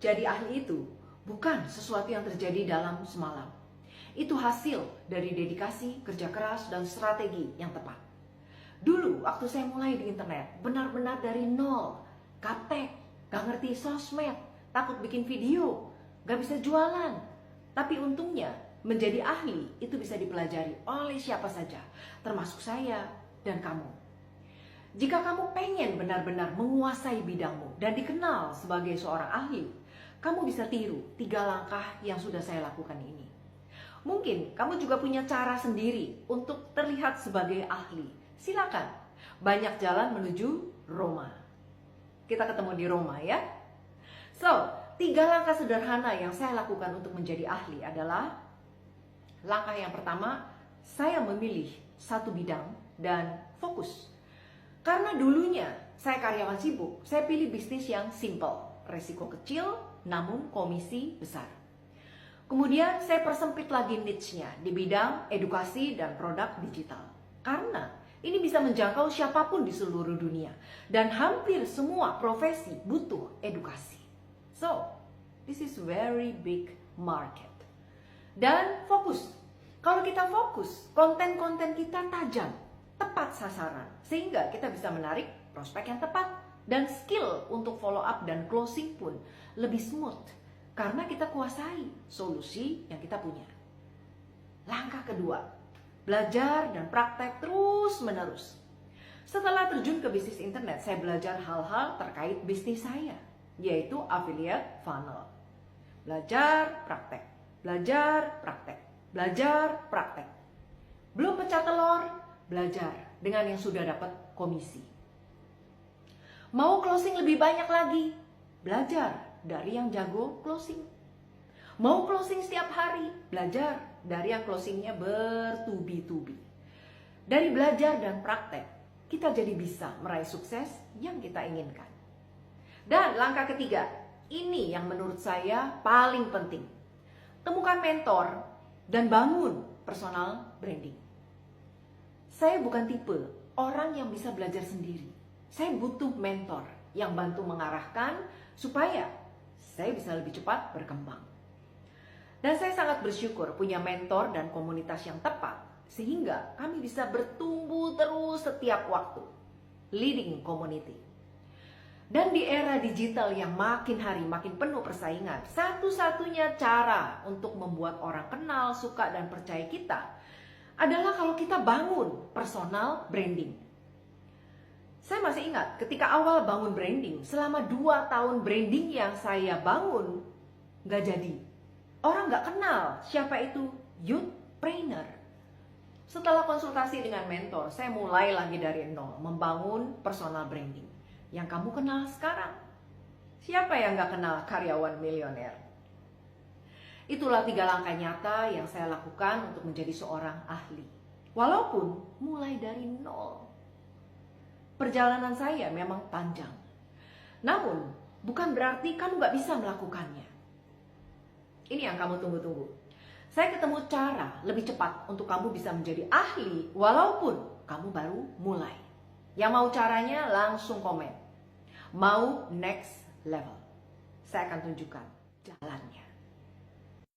Jadi ahli itu bukan sesuatu yang terjadi dalam semalam. Itu hasil dari dedikasi, kerja keras, dan strategi yang tepat. Dulu waktu saya mulai di internet, benar-benar dari nol, gaptek, gak ngerti sosmed, takut bikin video, gak bisa jualan. Tapi untungnya menjadi ahli itu bisa dipelajari oleh siapa saja, termasuk saya dan kamu. Jika kamu pengen benar-benar menguasai bidangmu dan dikenal sebagai seorang ahli, kamu bisa tiru 3 langkah yang sudah saya lakukan ini. Mungkin kamu juga punya cara sendiri untuk terlihat sebagai ahli. Silakan, banyak jalan menuju Roma. Kita ketemu di Roma ya. So, 3 langkah sederhana yang saya lakukan untuk menjadi ahli adalah: langkah yang pertama, saya memilih satu bidang dan fokus. Karena dulunya saya karyawan sibuk, saya pilih bisnis yang simple, resiko kecil namun komisi besar. Kemudian saya persempit lagi niche-nya di bidang edukasi dan produk digital. Karena ini bisa menjangkau siapapun di seluruh dunia dan hampir semua profesi butuh edukasi. So, this is very big market. Dan fokus. Kalau kita fokus, konten-konten kita tajam, tepat sasaran, sehingga kita bisa menarik prospek yang tepat, dan skill untuk follow up dan closing pun lebih smooth karena kita kuasai solusi yang kita punya. Langkah kedua, belajar dan praktek terus menerus. Setelah terjun ke bisnis internet, saya belajar hal-hal terkait bisnis saya, yaitu affiliate funnel. Belajar, praktek, belajar, praktek, belajar, praktek. Belum pecah telur, belajar dengan yang sudah dapat komisi. Mau closing lebih banyak lagi, belajar dari yang jago closing. Mau closing setiap hari, belajar dari yang closingnya bertubi-tubi. Dari belajar dan praktek, kita jadi bisa meraih sukses yang kita inginkan. Dan langkah ketiga, ini yang menurut saya paling penting. Temukan mentor dan bangun personal branding. Saya bukan tipe orang yang bisa belajar sendiri. Saya butuh mentor yang bantu mengarahkan supaya saya bisa lebih cepat berkembang. Dan saya sangat bersyukur punya mentor dan komunitas yang tepat sehingga kami bisa bertumbuh terus setiap waktu. Leading community. Dan di era digital yang makin hari makin penuh persaingan, satu-satunya cara untuk membuat orang kenal, suka, dan percaya kita adalah kalau kita bangun personal branding. Saya masih ingat ketika awal bangun branding, selama 2 tahun branding yang saya bangun gak jadi. Orang gak kenal siapa itu Youthpreneur. Setelah konsultasi dengan mentor, saya mulai lagi dari nol membangun personal branding. Yang kamu kenal sekarang. Siapa yang gak kenal karyawan milioner? Itulah 3 langkah nyata yang saya lakukan untuk menjadi seorang ahli. Walaupun mulai dari nol. Perjalanan saya memang panjang. Namun, bukan berarti kamu gak bisa melakukannya. Ini yang kamu tunggu-tunggu. Saya ketemu cara lebih cepat untuk kamu bisa menjadi ahli walaupun kamu baru mulai. Yang mau caranya langsung komen. Mau next level. Saya akan tunjukkan jalannya.